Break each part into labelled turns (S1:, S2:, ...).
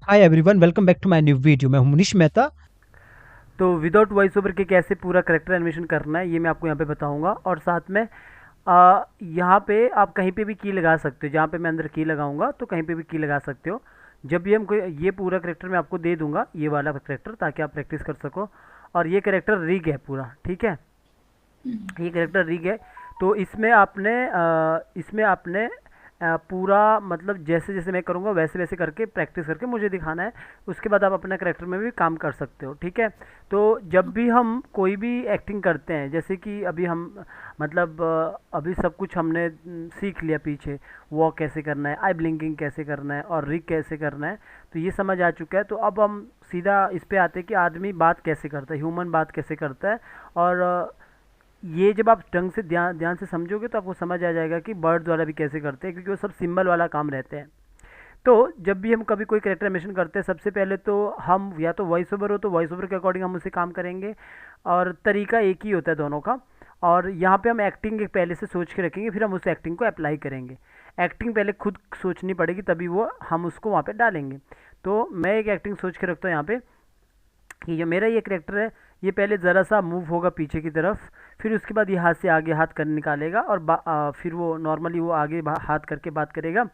S1: Hi everyone, welcome back to my new video. मैं हूं मुनीश मेहता।
S2: तो विदाउट वॉइस ओवर के कैसे पूरा करेक्टर एनिमेशन करना है ये मैं आपको यहाँ पे बताऊंगा। और साथ में यहाँ पे आप कहीं पे भी की लगा सकते हो। जहाँ पे मैं अंदर की लगाऊंगा तो कहीं पे भी की लगा सकते हो। जब भी हम कोई ये पूरा करेक्टर मैं आपको दे दूंगा, ये वाला करेक्टर, ताकि आप प्रैक्टिस कर सको। और ये करेक्टर रिग है पूरा, ठीक है। ये करेक्टर रिग है। तो इसमें आपने पूरा मतलब जैसे जैसे मैं करूँगा वैसे वैसे करके प्रैक्टिस करके मुझे दिखाना है। उसके बाद आप अपने करेक्टर में भी काम कर सकते हो, ठीक है। तो जब भी हम कोई भी एक्टिंग करते हैं, जैसे कि अभी हम मतलब अभी सब कुछ हमने सीख लिया पीछे। वॉक कैसे करना है, आई ब्लिंकिंग कैसे करना है और रिग कैसे करना है, तो ये समझ आ चुका है। तो अब हम सीधा इस पे आते हैं कि आदमी बात कैसे करता है, ह्यूमन बात कैसे करता है। और ये जब आप ढंग से ध्यान ध्यान से समझोगे तो आपको समझ आ जाएगा कि बर्ड्स वाला भी कैसे करते हैं, क्योंकि वो सब सिंबल वाला काम रहते हैं। तो जब भी हम कभी कोई कैरेक्टर एनिमेशन करते हैं, सबसे पहले तो हम या तो वॉइस ओवर हो तो वॉइस ओवर के अकॉर्डिंग हम उसे काम करेंगे। और तरीका एक ही होता है दोनों का। और यहाँ पे हम एक्टिंग एक पहले से सोच के रखेंगे, फिर हम उस एक्टिंग को अप्लाई करेंगे। एक्टिंग पहले खुद सोचनी पड़ेगी, तभी वो हम उसको वहाँ पे डालेंगे। तो मैं एक एक्टिंग सोच के रखता हूँ यहाँ पे कि जो मेरा ये करेक्टर है, ये पहले ज़रा सा मूव होगा पीछे की तरफ। फिर उसके बाद ये हाथ से आगे हाथ कर निकालेगा और फिर वो नॉर्मली वो आगे हाथ करके बात करेगा।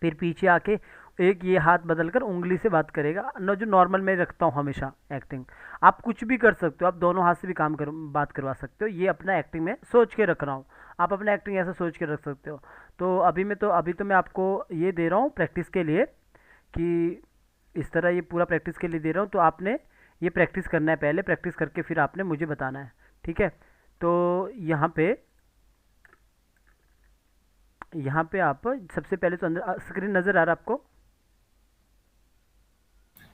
S2: फिर पीछे आके एक ये हाथ बदल कर उंगली से बात करेगा न, जो नॉर्मल में रखता हूँ हमेशा एक्टिंग। आप कुछ भी कर सकते हो, आप दोनों हाथ से भी बात करवा सकते हो। ये अपना एक्टिंग में सोच के रख रहा हूँ। आप अपना एक्टिंग ऐसा सोच के रख सकते हो। तो अभी तो मैं आपको ये दे रहा हूँ प्रैक्टिस के लिए, कि इस तरह ये पूरा प्रैक्टिस के लिए दे रहा हूँ। तो आपने ये प्रैक्टिस करना है, पहले प्रैक्टिस करके फिर आपने मुझे बताना है, ठीक है। तो यहाँ पे यहाँ पे आप सबसे पहले तो अंदर स्क्रीन नज़र आ रहा है आपको?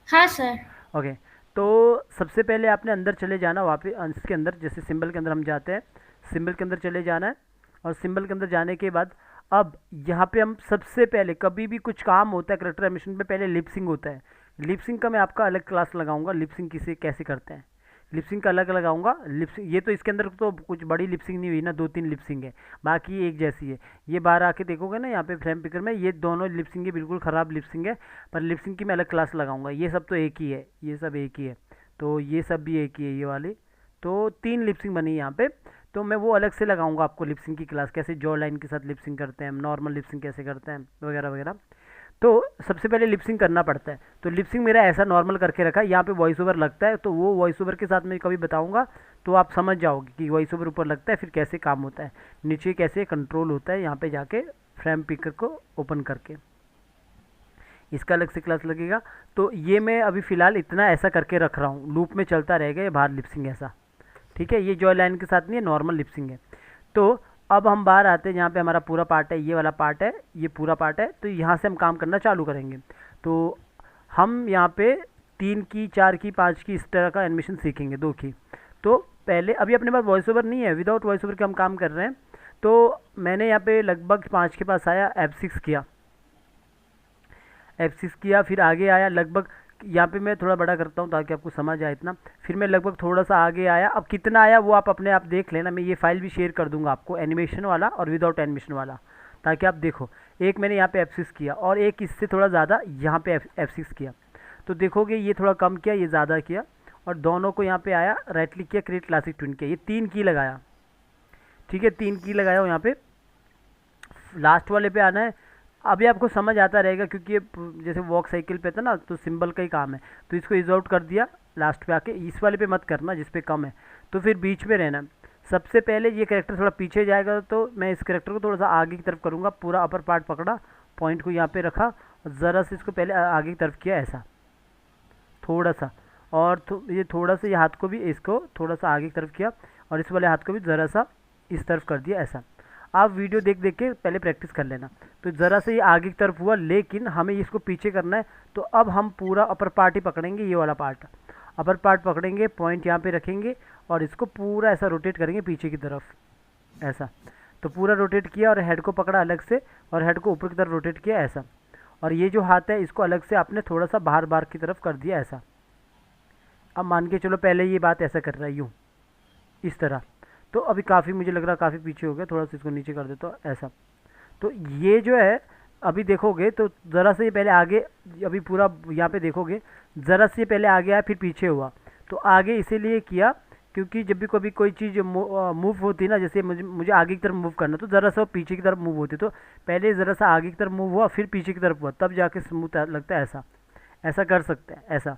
S1: हाँ सर।
S2: ओके। तो सबसे पहले आपने अंदर चले जाना, वहाँ पे इसके अंदर जैसे सिंबल के अंदर हम जाते हैं, सिंबल के अंदर चले जाना है। और सिंबल के अंदर जाने के बाद अब यहाँ पे हम सबसे पहले कभी भी कुछ काम होता है करेक्टर एनिमेशन पे, पहले लिपसिंग होता है। लिपसिंग का मैं आपका अलग क्लास लगाऊंगा, लिपसिंग किसे कैसे करते हैं। लिपसिंग का अलग लगाऊंगा। लिपसिंग ये तो इसके अंदर तो कुछ बड़ी लिपसिंग नहीं हुई ना, दो तीन लिपसिंग है, बाकी एक जैसी है। ये बाहर आके देखोगे ना यहाँ पे फ्रेम पिकर में, ये दोनों लिपसिंग है, बिल्कुल ख़राब लिपसिंग है। पर लिपसिंग की मैं अलग क्लास लगाऊंगा। ये सब तो एक ही है, ये सब एक ही है। तो ये सब भी एक ही है, ये वाली। तो तीन लिपसिंग बनी है यहाँ पे। तो मैं वो अलग से लगाऊंगा आपको लिपसिंग की क्लास, कैसे जॉ लाइन के साथ लिपसिंग करते हैं, नॉर्मल लिपसिंग कैसे करते हैं, वगैरह वगैरह। तो सबसे पहले लिपसिंग करना पड़ता है। तो लिपसिंग मेरा ऐसा नॉर्मल करके रखा है, यहाँ पे वॉइस ओवर लगता है, तो वो वॉइस ओवर के साथ मैं कभी बताऊंगा तो आप समझ जाओगे कि वॉइस ओवर ऊपर लगता है, फिर कैसे काम होता है, नीचे कैसे कंट्रोल होता है, यहाँ पे जाके फ्रेम पिकर को ओपन करके इसका अलग से क्लास लगेगा। तो ये मैं अभी फ़िलहाल इतना ऐसा करके रख रहा हूँ, लूप में चलता रहेगा ये बाहर लिपसिंग ऐसा, ठीक है। ये जॉय लाइन के साथ नहीं है, नॉर्मल लिपसिंग है। तो अब हम बाहर आते हैं, जहाँ पे हमारा पूरा पार्ट है, ये वाला पार्ट है, ये पूरा पार्ट है। तो यहाँ से हम काम करना चालू करेंगे। तो हम यहाँ पे 3 की, 4 की, 5 की इस तरह का एनिमेशन सीखेंगे, 2 की। तो पहले अभी अपने पास वॉइस ओवर नहीं है, विदाउट वॉइस ओवर के हम काम कर रहे हैं। तो मैंने यहाँ पे लगभग 5 के पास आया, F6 किया, F6 किया, फिर आगे आया लगभग। यहाँ पे मैं थोड़ा बड़ा करता हूँ ताकि आपको समझ आए इतना। फिर मैं लगभग थोड़ा सा आगे आया, अब कितना आया वो आप अपने आप देख लेना। मैं ये फाइल भी शेयर कर दूंगा आपको, एनिमेशन वाला और विदाउट एनिमेशन वाला, ताकि आप देखो। एक मैंने यहाँ पे F6 किया और एक इससे थोड़ा ज़्यादा यहाँ पे F6 किया। तो देखोगे ये थोड़ा कम किया, ये ज़्यादा किया। और दोनों को यहाँ पे आया, राइट क्लिक किया, क्रिएट क्लासिक ट्विन किया, ये 3 की लगाया, ठीक है। 3 की लगाया हो यहाँ पे, लास्ट वाले पे आना है। अभी आपको समझ आता रहेगा, क्योंकि ये जैसे वॉक साइकिल पे था ना, तो सिंबल का ही काम है। तो इसको इज आउट कर दिया लास्ट पे आके, इस वाले पे मत करना जिस पे कम है। तो फिर बीच में रहना। सबसे पहले ये करेक्टर थोड़ा पीछे जाएगा, तो मैं इस करेक्टर को थोड़ा सा आगे की तरफ करूँगा। पूरा अपर पार्ट पकड़ा, पॉइंट को यहाँ पे रखा और ज़रा से इसको पहले आगे की तरफ किया ऐसा, थोड़ा सा। और ये थोड़ा सा, ये हाथ को भी इसको थोड़ा सा आगे की तरफ किया, और इस वाले हाथ को भी ज़रा सा इस तरफ कर दिया ऐसा। आप वीडियो देख देख के पहले प्रैक्टिस कर लेना। तो ज़रा से ये आगे की तरफ हुआ, लेकिन हमें इसको पीछे करना है। तो अब हम पूरा अपर पार्ट ही पकड़ेंगे, ये वाला पार्ट, अपर पार्ट पकड़ेंगे, पॉइंट यहाँ पे रखेंगे और इसको पूरा ऐसा रोटेट करेंगे पीछे की तरफ ऐसा। तो पूरा रोटेट किया और हेड को पकड़ा अलग से, और हेड को ऊपर की तरफ रोटेट किया ऐसा। और ये जो हाथ है इसको अलग से आपने थोड़ा सा बाहर बाहर की तरफ कर दिया ऐसा। अब मान के चलो पहले ये बात ऐसा कर रहा है, यूँ, इस तरह। तो अभी काफ़ी मुझे लग रहा है काफ़ी पीछे हो गया, थोड़ा सा इसको नीचे कर देता हूँ ऐसा। तो ये जो है अभी देखोगे तो ज़रा से ये पहले आगे, अभी पूरा यहाँ पे देखोगे ज़रा से पहले आगे आया फिर पीछे हुआ। तो आगे इसीलिए किया क्योंकि जब भी कभी कोई चीज़ मूव होती है ना, जैसे मुझे मुझे आगे की तरफ मूव करना, तो ज़रा सा पीछे की तरफ मूव होती, तो पहले ज़रा सा आगे की तरफ मूव हुआ फिर पीछे की तरफ हुआ, तब जाके स्मूथ लगता है। ऐसा ऐसा कर सकते हैं ऐसा,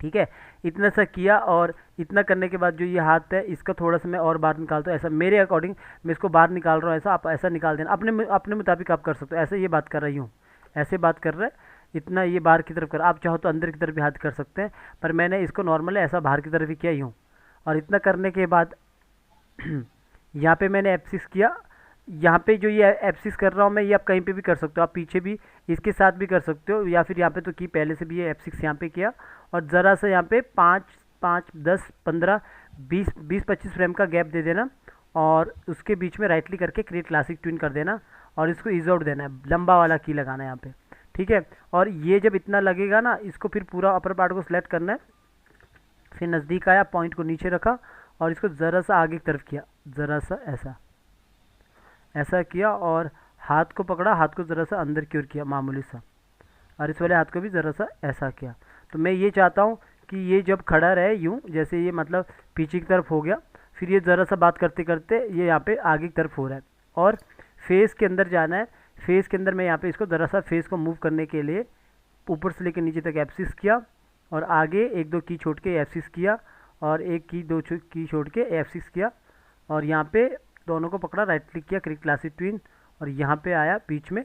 S2: ठीक है। इतना सा किया और इतना करने के बाद जो ये हाथ है इसका थोड़ा सा मैं और बाहर निकालता हूँ। ऐसा मेरे अकॉर्डिंग मैं इसको बाहर निकाल रहा हूँ, ऐसा आप ऐसा निकाल देना, अपने अपने मुताबिक आप कर सकते हो। ऐसे ये बात कर रही हूँ, ऐसे बात कर रहे, इतना ये बाहर की तरफ कर, आप चाहो तो अंदर की तरफ भी हाथ कर सकते हैं, पर मैंने इसको नॉर्मल ऐसा बाहर की तरफ ही किया यूँ। और इतना करने के बाद यहाँ पे मैंने एप्सिस किया, यहाँ पे जो ये एप्सिस कर रहा हूँ मैं, ये आप कहीं पे भी कर सकते हो, आप पीछे भी इसके साथ भी कर सकते हो, या फिर यहाँ पे तो की पहले से भी ये एप्सिस यहाँ पे किया। और ज़रा सा यहाँ पे 5, 10, 15, 20, 25 फ्रेम का गैप दे देना, और उसके बीच में राइट क्लिक करके क्रिएट क्लासिक ट्विन कर देना, और इसको ईज आउट देना है, लंबा वाला की लगाना है यहाँ पे, ठीक है। और ये जब इतना लगेगा ना, इसको फिर पूरा अपर पार्ट को सिलेक्ट करना है, फिर नज़दीक आया, पॉइंट को नीचे रखा और इसको ज़रा सा आगे की तरफ किया, ज़रा सा ऐसा ऐसा किया, और हाथ को पकड़ा, हाथ को ज़रा सा अंदर की ओर किया मामूली सा, और इस वाले हाथ को भी ज़रा सा ऐसा किया। तो मैं ये चाहता हूँ कि ये जब खड़ा रहे यूँ, जैसे ये मतलब पीछे की तरफ हो गया, फिर ये ज़रा सा बात करते करते ये यहाँ पे आगे की तरफ हो रहा है, और फेस के अंदर जाना है। फेस के अंदर मैं यहाँ पे इसको ज़रा सा फेस को मूव करने के लिए ऊपर से लेकर नीचे तक एप्सिस किया, और आगे एक दो की छोड़ के एप्सिस किया, और एक की दो की छोड़ के एप्सिस किया, और यहाँ पे दोनों को पकड़ा, राइट क्लिक किया, क्रिएट क्लासिक ट्विन, और यहाँ पे आया बीच में,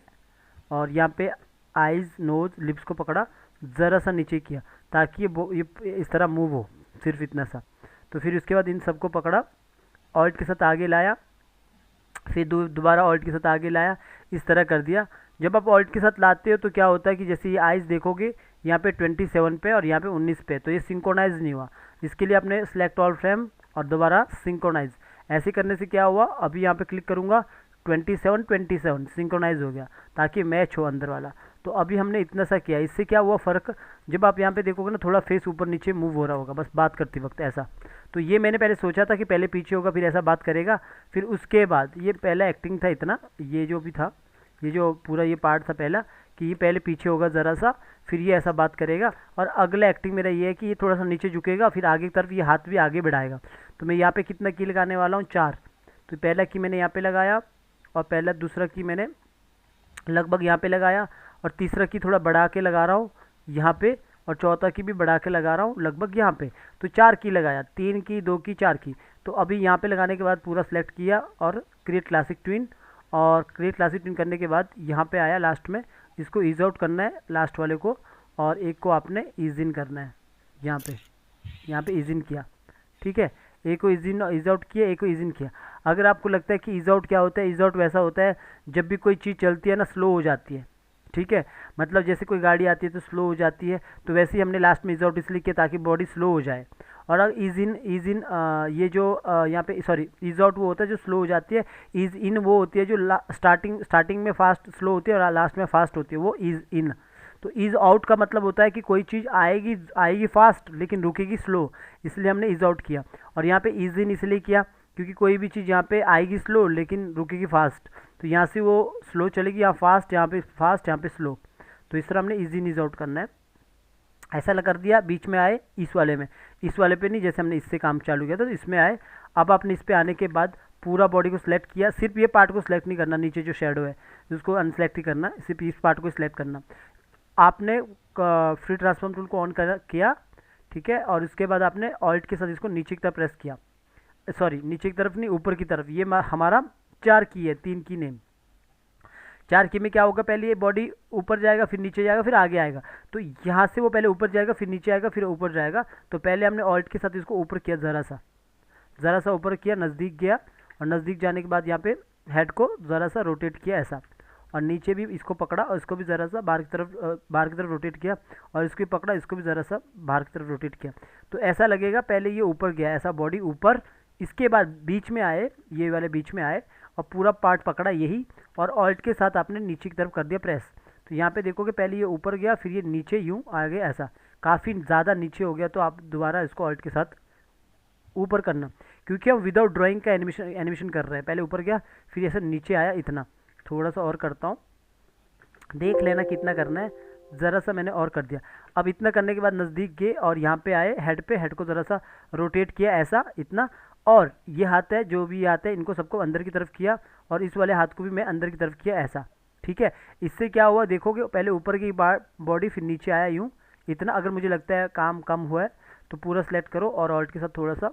S2: और यहाँ पे आइज़ नोज़ लिप्स को पकड़ा, ज़रा सा नीचे किया ताकि ये इस तरह मूव हो, सिर्फ इतना सा। तो फिर उसके बाद इन सबको पकड़ा, ऑल्ट के साथ आगे लाया, फिर दोबारा ऑल्ट के साथ आगे लाया, इस तरह कर दिया। जब आप ऑल्ट के साथ लाते हो तो क्या होता है कि जैसे ये आइज़ देखोगे यहाँ पे 27 पे और यहाँ पे 19 पे, तो ये सिंक्रोनाइज नहीं हुआ। इसके लिए आपने सेलेक्ट ऑल फ्रेम और दोबारा सिंक्रोनाइज, ऐसे करने से क्या हुआ, अभी यहाँ पे क्लिक करूँगा 27 सिंक्रोनाइज हो गया ताकि मैच हो अंदर वाला। तो अभी हमने इतना सा किया, इससे क्या हुआ फ़र्क, जब आप यहाँ पे देखोगे ना थोड़ा फेस ऊपर नीचे मूव हो रहा होगा बस बात करते वक्त ऐसा। तो ये मैंने पहले सोचा था कि पहले पीछे होगा फिर ऐसा बात करेगा, फिर उसके बाद ये पहला एक्टिंग था इतना, ये जो भी था, ये जो पूरा ये पार्ट था पहला, कि ये पहले पीछे होगा ज़रा सा, फिर ये ऐसा बात करेगा, और अगला एक्टिंग मेरा ये है कि ये थोड़ा सा नीचे झुकेगा, फिर आगे की तरफ ये हाथ भी आगे बढ़ाएगा। तो मैं यहाँ पे कितना की लगाने वाला हूँ, 4। तो पहला की मैंने यहाँ पे लगाया, और पहला दूसरा की मैंने लगभग यहाँ पे लगाया, और तीसरा की थोड़ा बढ़ा के लगा रहा हूँ यहाँ पे, और चौथा की भी बढ़ा के लगा रहा हूँ लगभग यहाँ पे। तो 4 की लगाया, 3 की, 2 की, 4 की। तो अभी यहाँ पे लगाने के बाद पूरा सेलेक्ट किया और क्रिएट क्लासिक ट्विन, और क्रिएट क्लासिक ट्विन करने के बाद यहाँ पे आया लास्ट में, इसको ईज आउट करना है लास्ट वाले को, और एक को आपने ईज इन करना है यहाँ पे ईज इन किया, ठीक है। एक को ईज आउट किया, एक को ईज इन किया। अगर आपको लगता है कि ईज आउट क्या होता है, ईज आउट वैसा होता है जब भी कोई चीज़ चलती है ना स्लो हो जाती है, ठीक है। मतलब जैसे कोई गाड़ी आती है तो स्लो हो जाती है, तो वैसे ही हमने लास्ट में ईज आउट इसलिए किया ताकि बॉडी स्लो हो जाए। और अगर ईज इन ये जो यहाँ पे सॉरी ईज आउट वो होता है जो स्लो हो जाती है, ईज इन वो होती है जो स्टार्टिंग में फास्ट स्लो होती है और लास्ट में फास्ट होती है, वो ईज इन। तो ईज आउट का मतलब होता है कि कोई चीज़ आएगी फास्ट लेकिन रुकेगी स्लो, इसलिए हमने ईज आउट किया। और यहाँ पे ईज इन इसलिए किया क्योंकि कोई भी चीज़ यहाँ पे आएगी स्लो लेकिन रुकेगी फास्ट, तो यहाँ से वो स्लो चलेगी, यहाँ फास्ट, यहाँ पे स्लो। तो इस तरह हमने ईज इन ईज आउट करना है, ऐसा कर दिया। बीच में आए इस वाले पे नहीं, जैसे हमने इससे काम चालू किया था तो इसमें आए। अब आपने इस पे आने के बाद पूरा बॉडी को सिलेक्ट किया, सिर्फ ये पार्ट को सिलेक्ट नहीं करना, नीचे जो शेडो है उसको अनसेलेक्ट ही करना, सिर्फ इस पार्ट को सिलेक्ट करना। आपने फ्री ट्रांसफॉर्म टूल को ऑन किया, ठीक है। और उसके बाद आपने ऑल्ट के साथ इसको नीचे की तरफ प्रेस किया, सॉरी नीचे की तरफ नहीं ऊपर की तरफ। ये हमारा 4 की है, 3 की नेम। 4 की में क्या होगा, पहले ये बॉडी ऊपर जाएगा, फिर नीचे जाएगा, फिर आगे आएगा। तो यहाँ से वो पहले ऊपर जाएगा, फिर नीचे आएगा, फिर ऊपर जाएगा। तो पहले हमने ऑल्ट के साथ इसको ऊपर किया, ज़रा सा ऊपर किया, नज़दीक गया, और नज़दीक जाने के बाद यहाँ पे हेड को ज़रा सा रोटेट किया ऐसा, और नीचे भी इसको पकड़ा और इसको भी ज़रा सा बाहर की तरफ रोटेट किया, और इसको भी पकड़ा, इसको भी ज़रा सा बाहर की तरफ रोटेट किया। तो ऐसा लगेगा पहले ये ऊपर गया, ऐसा बॉडी ऊपर, इसके बाद बीच में आए, ये वाले बीच में आए और पूरा पार्ट पकड़ा यही, और ऑल्ट के साथ आपने नीचे की तरफ कर दिया प्रेस। तो यहाँ पे देखोगे पहले ये ऊपर गया, फिर ये नीचे यूँ आ गया, ऐसा काफ़ी ज़्यादा नीचे हो गया। तो आप दोबारा इसको ऑल्ट के साथ ऊपर करना, क्योंकि हम विदाउट ड्राइंग का एनिमेशन कर रहे हैं। पहले ऊपर गया, फिर ऐसे नीचे आया, इतना थोड़ा सा और करता हूँ, देख लेना कितना करना है, ज़रा सा मैंने और कर दिया। अब इतना करने के बाद नज़दीक गए और यहाँ पे आए हेड पे, हेड को ज़रा सा रोटेट किया ऐसा इतना, और ये हाथ है जो भी ये हाथ है इनको सबको अंदर की तरफ किया, और इस वाले हाथ को भी मैं अंदर की तरफ किया ऐसा। ठीक है, इससे क्या हुआ देखोगे, पहले ऊपर की बॉडी फिर नीचे आया यूँ इतना। अगर मुझे लगता है काम कम हुआ है तो पूरा सेलेक्ट करो और ऑल्ट के साथ थोड़ा सा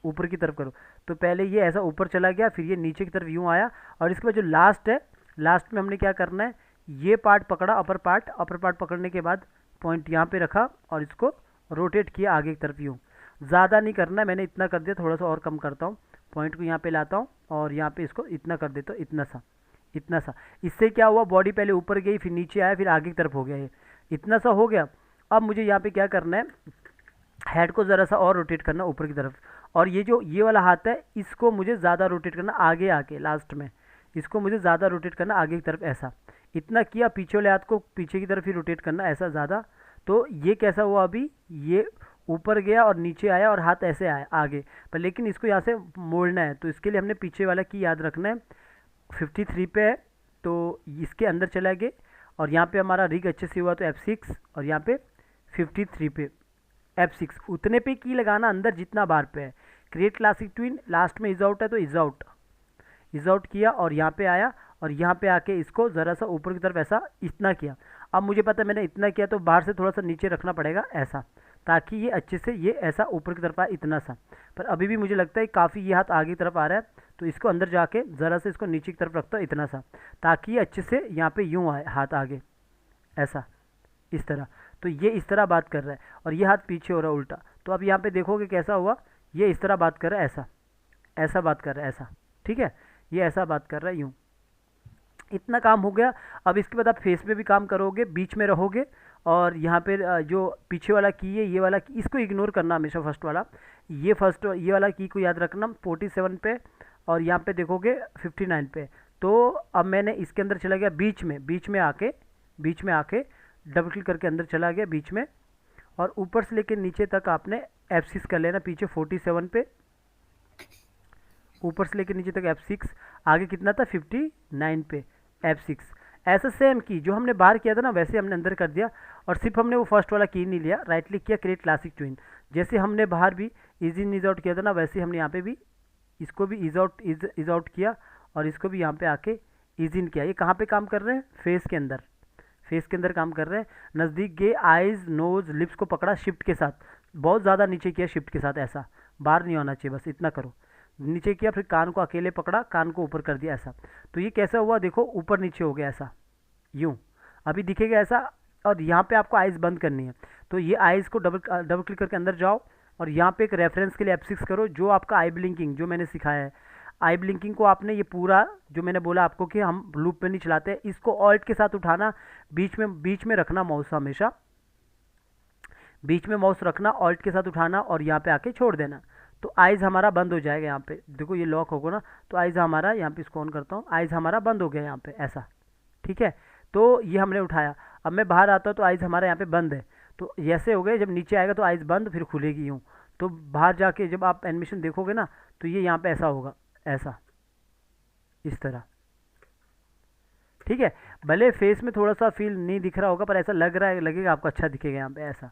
S2: ऊपर की तरफ करो। तो पहले ये ऐसा ऊपर चला गया, फिर ये नीचे की तरफ यूँ आया, और इसके बाद जो लास्ट है, लास्ट में हमने क्या करना है, ये पार्ट पकड़ा, अपर पार्ट पकड़ने के बाद पॉइंट यहाँ पे रखा और इसको रोटेट किया आगे की तरफ यूँ। ज़्यादा नहीं करना है, मैंने इतना कर दिया, थोड़ा सा और कम करता हूँ, पॉइंट को यहाँ पे लाता हूँ और यहाँ पे इसको इतना कर देता हूँ, इतना सा। इससे क्या हुआ, बॉडी पहले ऊपर गई फिर नीचे आया फिर आगे की तरफ हो गया, ये इतना सा हो गया। अब मुझे यहाँ पे क्या करना है, हेड को ज़रा सा और रोटेट करना ऊपर की तरफ, और ये जो ये वाला हाथ है इसको मुझे ज़्यादा रोटेट करना आगे आके लास्ट में, इसको मुझे ज़्यादा रोटेट करना आगे की तरफ ऐसा। इतना किया, पीछे वाले हाथ को पीछे की तरफ ही रोटेट करना ऐसा ज़्यादा। तो ये कैसा हुआ, अभी ये ऊपर गया और नीचे आया और हाथ ऐसे आया आगे पर, लेकिन इसको यहाँ से मोड़ना है, तो इसके लिए हमने पीछे वाला की याद रखना है। 53 पे है तो इसके अंदर चला गए, और यहाँ पे हमारा रिग अच्छे से हुआ तो F6, और यहाँ पे 53 पे F6 उतने पे की लगाना अंदर जितना बार पे है। क्रिएट क्लासिक ट्विन, लास्ट में इज आउट है तो इज आउट किया और यहाँ पे आया, और यहाँ पे आके इसको ज़रा सा ऊपर की तरफ ऐसा इतना किया। अब मुझे पता है मैंने इतना किया तो बाहर से थोड़ा सा नीचे रखना पड़ेगा ऐसा, ताकि ये अच्छे से ये ऐसा ऊपर की तरफ आए इतना सा। पर अभी भी मुझे लगता है काफ़ी ये हाथ आगे की तरफ आ रहा है, तो इसको अंदर जाके ज़रा से इसको नीचे की तरफ रखता हूँ इतना सा, ताकि ये अच्छे से यहाँ पे यूँ आए हाथ आगे ऐसा, इस तरह। तो ये इस तरह बात कर रहा है और ये हाथ पीछे हो रहा है उल्टा। तो अब यहाँ पे देखोगे कैसा हुआ, ये इस तरह बात कर रहा है ऐसा, ऐसा बात कर रहा है ऐसा। ठीक है, ये ऐसा बात कर रहा है यूँ, इतना काम हो गया। अब इसके बाद आप फेस पे भी काम करोगे, बीच में रहोगे, और यहाँ पे जो पीछे वाला की है ये वाला की, इसको इग्नोर करना हमेशा, फर्स्ट वाला ये वाला की को याद रखना 47 पे, और यहाँ पे देखोगे 59 पे। तो अब मैंने इसके अंदर चला गया बीच में आके डबल क्लिक करके अंदर चला गया बीच में, और ऊपर से लेकर नीचे तक आपने F6 कर लेना पीछे 47 पे, ऊपर से लेकर नीचे तक F6, आगे कितना था 59 पे F6। ऐसा सेम की जो हमने बाहर किया था ना वैसे हमने अंदर कर दिया, और सिर्फ हमने वो फर्स्ट वाला की नहीं लिया, राइट क्लिक किया क्रिएट क्लासिक ट्विन। जैसे हमने बाहर भी इज इन इज आउट किया था ना, वैसे हमने यहाँ पे भी इसको भी इज आउट किया, और इसको भी यहाँ पे आके इज इन किया। ये कहाँ पे काम कर रहे हैं, फेस के अंदर काम कर रहे हैं। नज़दीक गए, आइज़ नोज लिप्स को पकड़ा शिफ्ट के साथ, बहुत ज़्यादा नीचे किया शिफ्ट के साथ ऐसा, बाहर नहीं होना चाहिए, बस इतना करो, नीचे किया, फिर कान को अकेले पकड़ा, कान को ऊपर कर दिया ऐसा। तो ये कैसा हुआ देखो, ऊपर नीचे हो गया ऐसा, यूँ अभी दिखेगा ऐसा। और यहाँ पे आपको आइज़ बंद करनी है, तो ये आइज़ को डबल क्लिक करके अंदर जाओ, और यहाँ पे एक रेफरेंस के लिए F6 करो, जो आपका आई ब्लिंकिंग जो मैंने सिखाया है, आई ब्लिंकिंग को आपने ये पूरा जो मैंने बोला आपको कि हम लूप में नहीं चलाते, इसको ऑल्ट के साथ उठाना, बीच में रखना माउस, हमेशा बीच में माउस रखना, ऑल्ट के साथ उठाना और यहाँ पे आके छोड़ देना, तो आइज़ हमारा बंद हो जाएगा। यहाँ पे देखो ये लॉक होगा ना, तो आइज़ हमारा, यहाँ पे इसको ऑन करता हूँ, आइज़ हमारा बंद हो गया यहाँ पे ऐसा। ठीक है, तो ये हमने उठाया, अब मैं बाहर आता हूँ तो आइज़ हमारा यहाँ पे बंद है, तो ऐसे हो गए, जब नीचे आएगा तो आइज़ बंद, फिर खुलेगी यूँ। तो बाहर जाके जब आप एनिमेशन देखोगे ना, तो ये यहाँ पे ऐसा होगा ऐसा, इस तरह। ठीक है, भले फेस में थोड़ा सा फील नहीं दिख रहा होगा, पर ऐसा लग रहा है, लगेगा आपको अच्छा दिखेगा यहाँ पे ऐसा।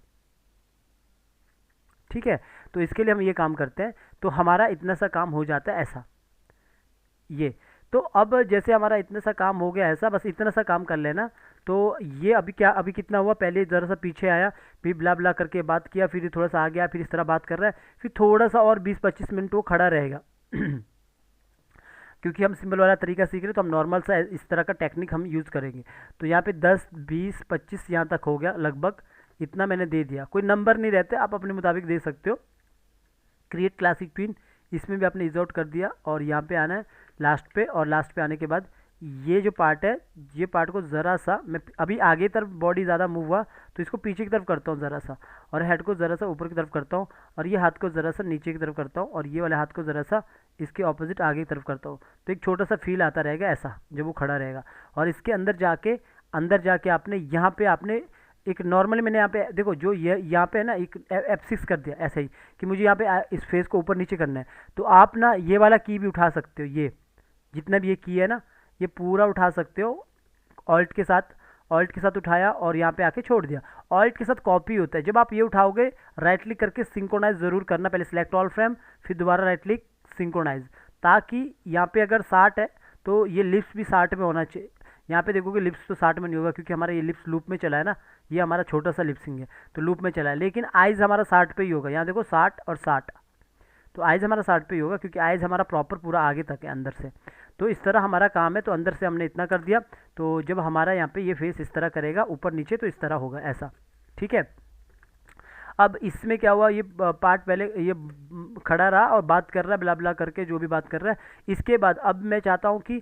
S2: ठीक है, तो इसके लिए हम ये काम करते हैं, तो हमारा इतना सा काम हो जाता है ऐसा, ये। तो अब जैसे हमारा इतना सा काम हो गया ऐसा, बस इतना सा काम कर लेना। तो ये अभी कितना हुआ, पहले ज़रा सा पीछे आया, फिर ब्ला ब्ला करके बात किया, फिर थोड़ा सा आ गया, फिर इस तरह बात कर रहा है, फिर थोड़ा सा और 20-25 मिनट वो खड़ा रहेगा क्योंकि हम सिंबल वाला तरीका सीख रहे हैं, तो हम नॉर्मल सा इस तरह का टेक्निक हम यूज़ करेंगे। तो यहाँ पे 10, 20, 25 यहाँ तक हो गया लगभग, इतना मैंने दे दिया, कोई नंबर नहीं रहते, आप अपने मुताबिक दे सकते हो। क्रिएट क्लासिक ट्विन, इसमें भी आपने इज आउट कर दिया, और यहाँ पे आना है लास्ट पे, और लास्ट पे आने के बाद ये जो पार्ट है, ये पार्ट को ज़रा सा मैं अभी आगे तरफ बॉडी ज़्यादा मूव हुआ तो इसको पीछे की तरफ करता हूँ ज़रा सा, और हेड को ज़रा सा ऊपर की तरफ करता हूँ, और ये हाथ को ज़रा सा नीचे की तरफ करता हूँ, और ये वाले हाथ को ज़रा सा इसके ऑपोजिट आगे की तरफ करता हूँ। तो एक छोटा सा फील आता रहेगा ऐसा जब वो खड़ा रहेगा। और इसके अंदर जाके आपने यहाँ पे आपने एक नॉर्मली मैंने यहाँ पे देखो, जो ये यहाँ पे है ना, एक F6 कर दिया ऐसे ही कि मुझे यहाँ पे इस फेस को ऊपर नीचे करना है। तो आप ना ये वाला की भी उठा सकते हो, ये जितना भी ये की है ना, ये पूरा उठा सकते हो, ऑल्ट के साथ उठाया और यहाँ पे आके छोड़ दिया। ऑल्ट के साथ कॉपी होता है, जब आप ये उठाओगे राइट क्लिक करके सिंक्रोनाइज ज़रूर करना, पहले सिलेक्ट ऑल फ्रेम फिर दोबारा राइट क्लिक सिंक्रोनाइज, ताकि यहाँ पे अगर 60 है तो ये लिप्स भी 60 में होना चाहिए। यहाँ पे देखोगे लिप्स तो 60 में नहीं होगा क्योंकि हमारा ये लिप्स लूप में चला है ना, ये हमारा छोटा सा लिप्सिंग है तो लूप में चला है, लेकिन आइज़ हमारा 60 पे ही होगा। यहाँ देखो 60 और 60, तो आइज़ हमारा 60 पे ही होगा क्योंकि आइज़ हमारा प्रॉपर पूरा आगे तक है अंदर से। तो इस तरह हमारा काम है, तो अंदर से हमने इतना कर दिया, तो जब हमारा यहाँ पे ये फेस इस तरह करेगा ऊपर नीचे तो इस तरह होगा ऐसा, ठीक है। अब इसमें क्या हुआ, ये पार्ट पहले ये खड़ा रहा और बात कर रहा है ब्ला ब्ला करके जो भी बात कर रहा है। इसके बाद अब मैं चाहता हूँ कि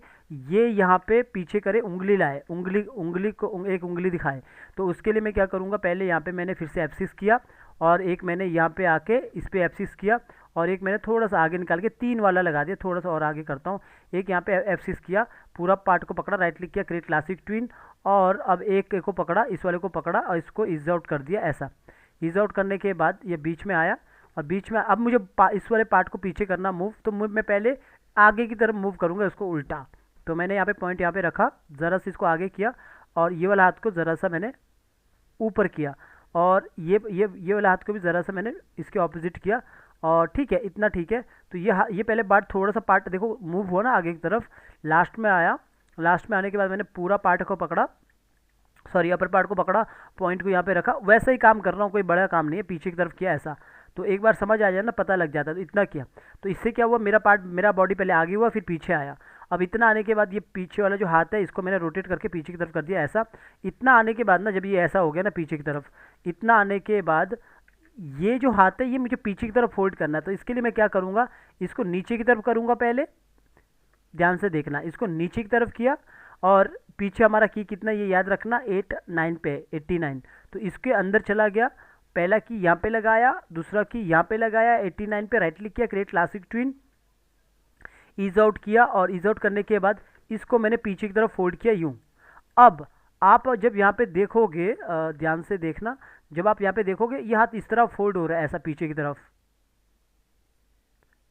S2: ये यहाँ पे पीछे करे, उंगली लाए, उंगली को एक उंगली दिखाए। तो उसके लिए मैं क्या करूँगा, पहले यहाँ पे मैंने फिर से F6 किया और एक मैंने यहाँ पे आके इस पर F6 किया और एक मैंने थोड़ा सा आगे निकाल के 3 वाला लगा दिया, थोड़ा सा और आगे करता हूँ। एक यहाँ पे F6 किया, पूरा पार्ट को पकड़ा, राइट क्लिक किया, क्रिएट क्लासिक ट्विन, और अब एक को पकड़ा, इस वाले को पकड़ा और इसको इज आउट कर दिया ऐसा। इज आउट करने के बाद ये बीच में आया और बीच में अब मुझे इस वाले पार्ट को पीछे करना मूव, तो मैं पहले आगे की तरफ मूव करूँगा इसको उल्टा। तो मैंने यहाँ पे पॉइंट यहाँ पे रखा, ज़रा सा इसको आगे किया और ये वाला हाथ को ज़रा सा मैंने ऊपर किया और ये वाला हाथ को भी ज़रा सा मैंने इसके ऑपोजिट किया और ठीक है, इतना ठीक है। तो ये पहले थोड़ा सा पार्ट देखो मूव हुआ ना आगे की तरफ, लास्ट में आया, लास्ट में आने के बाद मैंने पूरा पार्ट को पकड़ा, सॉरी अपर पार्ट को पकड़ा, पॉइंट को यहाँ पे रखा, वैसा ही काम कर रहा हूँ, कोई बड़ा काम नहीं है, पीछे की तरफ किया ऐसा। तो एक बार समझ आ जाए ना, पता लग जाता है, तो इतना किया। तो इससे क्या हुआ, मेरा बॉडी पहले आगे हुआ फिर पीछे आया। अब इतना आने के बाद ये पीछे वाला जो हाथ है इसको मैंने रोटेट करके पीछे की तरफ कर दिया ऐसा। इतना आने के बाद ना, जब ये ऐसा हो गया ना पीछे की तरफ, इतना आने के बाद ये जो हाथ है ये मुझे पीछे की तरफ फोल्ड करना है। तो इसके लिए मैं क्या करूँगा, इसको नीचे की तरफ करूँगा, पहले ध्यान से देखना, इसको नीचे की तरफ किया और पीछे हमारा की कितना ये याद रखना 89 पे 89, तो इसके अंदर चला गया, पहला की यहाँ पे लगाया, दूसरा की यहाँ पे लगाया, 89 पे राइट क्लिक किया, क्रिएट क्लासिक ट्विन, ईज आउट किया और ईज आउट करने के बाद इसको मैंने पीछे की तरफ फोल्ड किया यूँ। अब आप जब यहाँ पे देखोगे, ध्यान से देखना, जब आप यहाँ पे देखोगे ये हाथ इस तरह फोल्ड हो रहा है ऐसा पीछे की तरफ,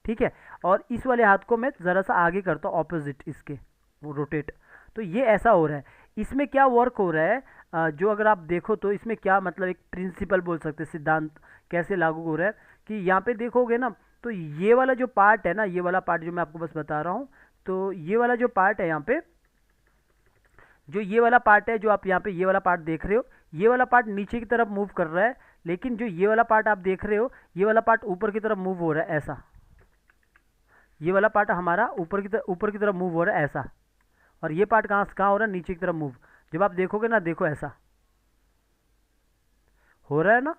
S2: ठीक है। और इस वाले हाथ को मैं ज़रा सा आगे करता हूँ ऑपोजिट इसके, वो रोटेट, तो ये ऐसा हो रहा है। इसमें क्या वर्क हो रहा है, जो अगर आप देखो तो इसमें क्या मतलब एक प्रिंसिपल बोल सकते हैं, सिद्धांत कैसे लागू हो रहा है कि यहाँ पे देखोगे ना, तो ये वाला जो पार्ट है ना, ये वाला पार्ट जो मैं आपको बस बता रहा हूँ, तो ये वाला जो पार्ट है यहाँ पे, जो ये वाला पार्ट है, जो आप यहाँ पे ये वाला पार्ट देख रहे हो, ये वाला पार्ट नीचे की तरफ मूव कर रहा है, लेकिन जो ये वाला पार्ट आप देख रहे हो, ये वाला पार्ट ऊपर की तरफ मूव हो रहा है ऐसा। ये वाला पार्ट हमारा ऊपर की तरफ मूव हो रहा है ऐसा, और ये पार्ट कहाँ हो रहा है, नीचे की तरफ मूव। जब आप देखोगे ना, देखो ऐसा हो रहा है ना,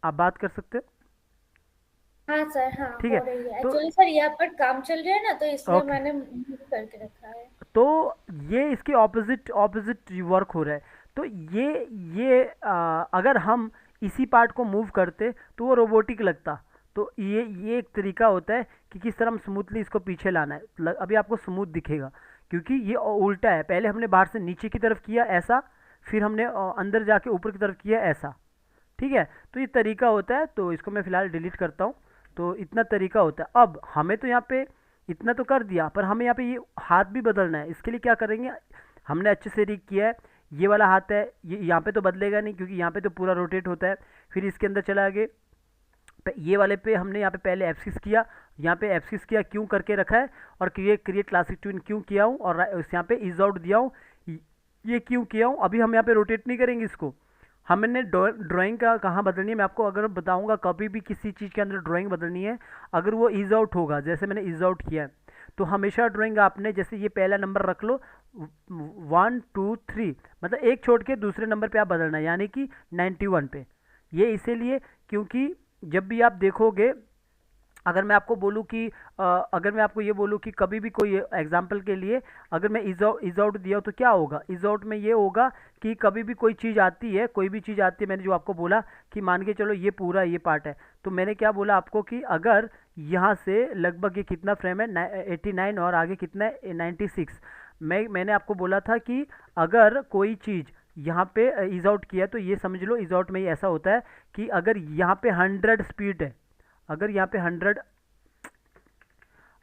S2: आप बात कर सकते हो।
S3: हाँ सर, हाँ
S2: ठीक
S3: हो
S2: है,
S3: रही है
S2: तो
S3: एक्चुअली सर, यहाँ पर काम चल रहा है ना, तो इसलिए
S2: ओके,
S3: मैंने mute करके रखा है।
S2: तो ये इसके ऑपोजिट ऑपोजिट वर्क हो रहा है। तो ये अगर हम इसी पार्ट को मूव करते तो वो रोबोटिक लगता। तो ये एक तरीका होता है कि किस तरह हम स्मूथली इसको पीछे लाना है। अभी आपको स्मूथ दिखेगा क्योंकि ये उल्टा है, पहले हमने बाहर से नीचे की तरफ किया ऐसा, फिर हमने अंदर जाके ऊपर की तरफ किया ऐसा, ठीक है। तो ये तरीका होता है, तो इसको मैं फ़िलहाल डिलीट करता हूँ। तो इतना तरीका होता है। अब हमें तो यहाँ पे इतना तो कर दिया, पर हमें यहाँ पे ये हाथ भी बदलना है। इसके लिए क्या करेंगे, हमने अच्छे से रीक किया है, ये वाला हाथ है, ये यहाँ पे तो बदलेगा नहीं क्योंकि यहाँ पे तो पूरा रोटेट होता है। फिर इसके अंदर चला गए, ये वाले पे हमने यहाँ पे पहले F6 किया, यहाँ पे F6 किया, क्यों करके रखा है, और क्रिएट क्लासिक ट्विन क्यों किया हूँ, और यहाँ पे इज आउट दिया हूँ, ये क्यों किया हूँ। अभी हम यहाँ पे रोटेट नहीं करेंगे इसको, हमने ड्राइंग का कहाँ बदलनी है मैं आपको अगर बताऊंगा। कभी भी किसी चीज़ के अंदर ड्राइंग बदलनी है, अगर वो इज आउट होगा, जैसे मैंने इज आउट किया है, तो हमेशा ड्राइंग आपने, जैसे ये पहला नंबर रख लो 1 2 3, मतलब एक छोड़ के दूसरे नंबर पे आप बदलना है, यानी कि 91 पे। ये इसीलिए क्योंकि जब भी आप देखोगे, अगर मैं आपको बोलूँ कि अगर मैं आपको ये बोलूँ कि कभी भी कोई एग्जांपल के लिए अगर मैं इज आउट दिया तो क्या होगा, इज आउट में ये होगा कि कभी भी कोई चीज़ आती है, कोई भी चीज़ आती है, मैंने जो आपको बोला कि मान के चलो ये पूरा ये पार्ट है, तो मैंने क्या बोला आपको कि अगर यहाँ से लगभग ये कितना फ्रेम है 89 और आगे कितना है 96, मैंने आपको बोला था कि अगर कोई चीज़ यहाँ पे इज आउट किया तो ये समझ लो इज आउट में ही ऐसा होता है कि अगर यहाँ पे 100 स्पीड है, अगर यहाँ पे 100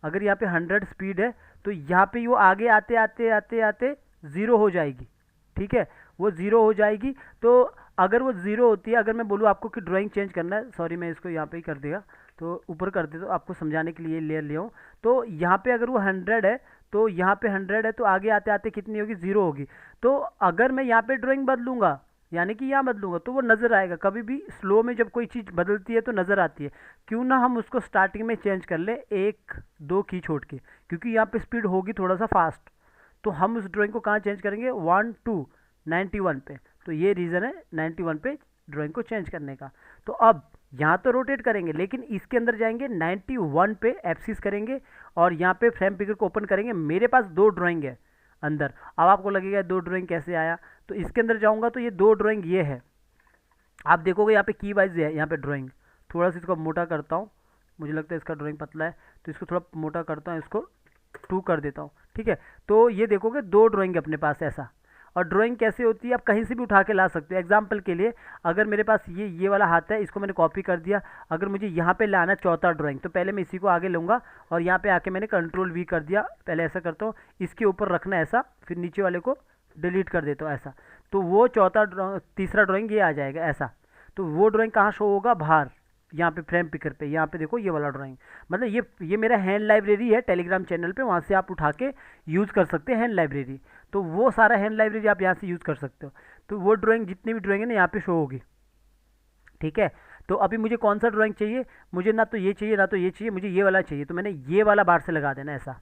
S2: अगर यहाँ पे 100 स्पीड है तो यहाँ पे वो आगे आते आते आते आते ज़ीरो हो जाएगी, ठीक है, वो ज़ीरो हो जाएगी। तो अगर वो ज़ीरो होती है, अगर मैं बोलूँ आपको कि ड्राइंग चेंज करना है, सॉरी मैं इसको यहाँ पे ही कर देगा, तो ऊपर कर दे, तो आपको समझाने के लिए लेयर ले आऊँ। तो यहाँ पे अगर वो 100 है तो यहाँ पे 100 है तो आगे आते आते कितनी होगी, ज़ीरो होगी। तो अगर मैं यहाँ पे ड्राइंग बदलूंगा, यानी कि यहाँ बदलूंगा, तो वो नज़र आएगा। कभी भी स्लो में जब कोई चीज़ बदलती है तो नज़र आती है। क्यों ना हम उसको स्टार्टिंग में चेंज कर ले 1-2 की छोड़ के, क्योंकि यहाँ पे स्पीड होगी थोड़ा सा फास्ट, तो हम उस ड्राइंग को कहाँ चेंज करेंगे, 1-2-91 पे। तो ये रीज़न है 91 पे ड्राइंग को चेंज करने का। तो अब यहाँ तो रोटेट करेंगे, लेकिन इसके अंदर जाएंगे 91 पे एप्सिस करेंगे और यहाँ पे फ्रेम पिकर को ओपन करेंगे। मेरे पास 2 ड्राइंग है अंदर। अब आपको लगेगा 2 ड्राइंग कैसे आया, तो इसके अंदर जाऊँगा तो ये 2 ड्राइंग ये है, आप देखोगे यहाँ पे की वाइज है। यहाँ पे ड्राइंग थोड़ा सा इसको मोटा करता हूँ, मुझे लगता है इसका ड्राइंग पतला है तो इसको थोड़ा मोटा करता हूँ, इसको 2 कर देता हूँ, ठीक है। तो ये देखोगे 2 ड्राइंग अपने पास ऐसा। और ड्राइंग कैसे होती है, आप कहीं से भी उठा के ला सकते हो। एग्जाम्पल के लिए अगर मेरे पास ये वाला हाथ है, इसको मैंने कॉपी कर दिया, अगर मुझे यहाँ पे लाना है चौथा ड्राइंग, तो पहले मैं इसी को आगे लूँगा और यहाँ पे आके मैंने Ctrl V कर दिया। पहले ऐसा करता हूँ, इसके ऊपर रखना ऐसा, फिर नीचे वाले को डिलीट कर देता हूँ ऐसा, तो वो तीसरा ड्राइंग ये आ जाएगा ऐसा। तो वो ड्राइंग कहाँ शो होगा, बाहर यहाँ पे फ्रेम पिकर पे। यहाँ पे देखो ये वाला ड्राइंग, मतलब ये मेरा हैंड लाइब्रेरी है टेलीग्राम चैनल पे, वहाँ से आप उठा के यूज़ कर सकते हैं हैंड लाइब्रेरी। तो वो सारा हैंड लाइब्रेरी आप यहाँ से यूज़ कर सकते हो। तो वो ड्राइंग जितनी भी ड्राइंग है ना यहाँ पे शो होगी, ठीक है। तो अभी मुझे कौन सा ड्राइंग चाहिए, मुझे ना तो ये चाहिए ना तो ये चाहिए, मुझे ये वाला चाहिए, तो मैंने ये वाला बाहर से लगा देना ऐसा।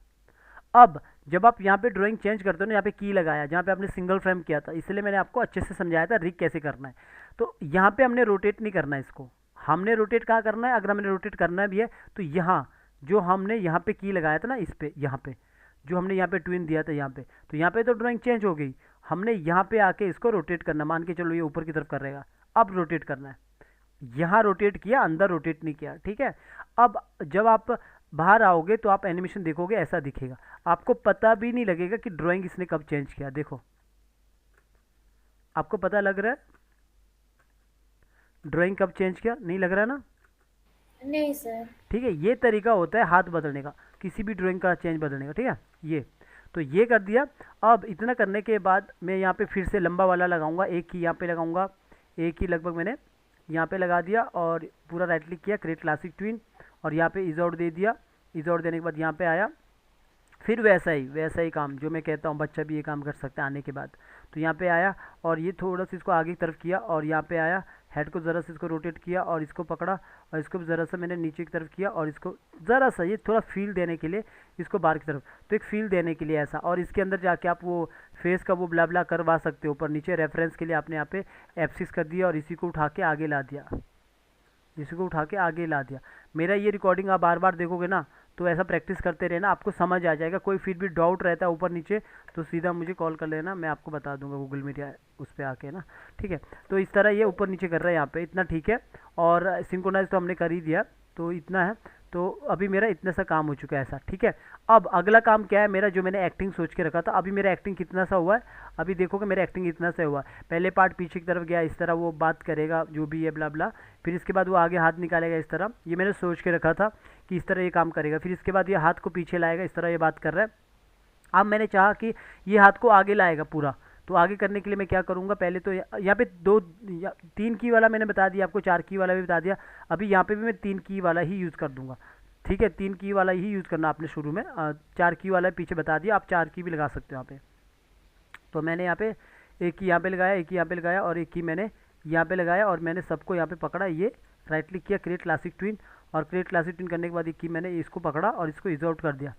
S2: अब जब आप यहाँ पे ड्राइंग चेंज करते हो ना, यहाँ पे की लगाया जहाँ पे आपने सिंगल फ्रेम किया था, इसलिए मैंने आपको अच्छे से समझाया था रिग कैसे करना है। तो यहाँ पे हमने रोटेट नहीं करना है इसको, हमने रोटेट कहाँ करना है, अगर हमने रोटेट करना भी है तो यहाँ जो हमने यहाँ पे की लगाया था ना, इस पे यहाँ पे जो हमने यहाँ पे ट्विन दिया था यहाँ पे, तो यहाँ पे तो ड्राइंग चेंज हो गई। हमने यहाँ पे आके इसको रोटेट करना, मान के चलो ये ऊपर की तरफ कर रहेगा, अब रोटेट करना है। यहाँ रोटेट किया, अंदर रोटेट नहीं किया, ठीक है। अब जब आप बाहर आओगे तो आप एनिमेशन देखोगे ऐसा दिखेगा, आपको पता भी नहीं लगेगा कि ड्राइंग इसने कब चेंज किया। देखो आपको पता लग रहा है ड्राइंग कब चेंज किया, नहीं लग रहा है ना,
S3: नहीं सर।
S2: ठीक है। ये तरीका होता है हाथ बदलने का, किसी भी ड्राइंग का चेंज बदलने का, ठीक है। ये तो ये कर दिया। अब इतना करने के बाद मैं यहाँ पे फिर से लंबा वाला लगाऊंगा, एक ही यहाँ पे लगाऊंगा, एक ही लगभग मैंने यहाँ पे लगा दिया और पूरा राइट क्लिक किया, क्रिएट क्लासिक ट्विन, और यहाँ पे इज आउट दे दिया। इज आउट देने के बाद यहाँ पे आया, फिर वैसा ही काम जो मैं कहता हूँ, बच्चा भी ये काम कर सकता है आने के बाद। तो यहाँ पे आया और ये थोड़ा सा इसको आगे की तरफ किया और यहाँ पे आया, हेड को ज़रा सा इसको रोटेट किया और इसको पकड़ा और इसको भी ज़रा सा मैंने नीचे की तरफ किया और इसको ज़रा सा ये थोड़ा फील देने के लिए इसको बाहर की तरफ, तो एक फील देने के लिए ऐसा। और इसके अंदर जाके आप वो फेस का वो ब्ला ब्ला करवा सकते हो ऊपर नीचे, रेफरेंस के लिए आपने यहाँ पे F6 कर दिया और इसी को उठा के आगे ला दिया, इसी को उठा के आगे ला दिया। मेरा ये रिकॉर्डिंग आप बार बार देखोगे ना, तो ऐसा प्रैक्टिस करते रहना, आपको समझ आ जाएगा। कोई फिर भी डाउट रहता है ऊपर नीचे तो सीधा मुझे कॉल कर लेना, मैं आपको बता दूंगा गूगल मीट या उस पर आके ना, ठीक है। तो इस तरह ये ऊपर नीचे कर रहा है यहाँ पे, इतना ठीक है। और सिंक्रोनाइज तो हमने कर ही दिया, तो इतना है। तो अभी मेरा इतना सा काम हो चुका है ऐसा, ठीक है। अब अगला काम क्या है मेरा, जो मैंने एक्टिंग सोच के रखा था, अभी मेरा एक्टिंग कितना सा हुआ है, अभी देखोगे मेरा एक्टिंग इतना सा हुआ है। पहले पार्ट पीछे की तरफ गया, इस तरह वो बात करेगा जो भी है ब्ला ब्ला, फिर इसके बाद वो आगे हाथ निकालेगा इस तरह, ये मैंने सोच के रखा था कि इस तरह ये काम करेगा। फिर इसके बाद ये हाथ को पीछे लाएगा, इस तरह ये बात कर रहा है। अब मैंने चाहा कि ये हाथ को आगे लाएगा पूरा, तो आगे करने के लिए मैं क्या करूँगा, पहले तो यहाँ पे 3 की वाला मैंने बता दिया आपको, 4 की वाला भी बता दिया। अभी यहाँ पे भी मैं 3 की वाला ही यूज़ कर दूँगा, ठीक है। 3 की वाला ही यूज़ करना आपने शुरू में, 4 की वाला पीछे बता दिया, आप 4 की भी लगा सकते हो यहाँ पे। तो मैंने यहाँ पे एक की यहाँ पे लगाया, एक की यहाँ पे लगाया और एक की मैंने यहाँ पे लगाया और मैंने सबको यहाँ पे पकड़ा, ये राइट क्लिक किया, क्रिएट क्लासिक ट्विन, और क्रिएट क्लासिक ट्विन करने के बाद एक की मैंने इसको पकड़ा और इसको इज आउट कर दिया।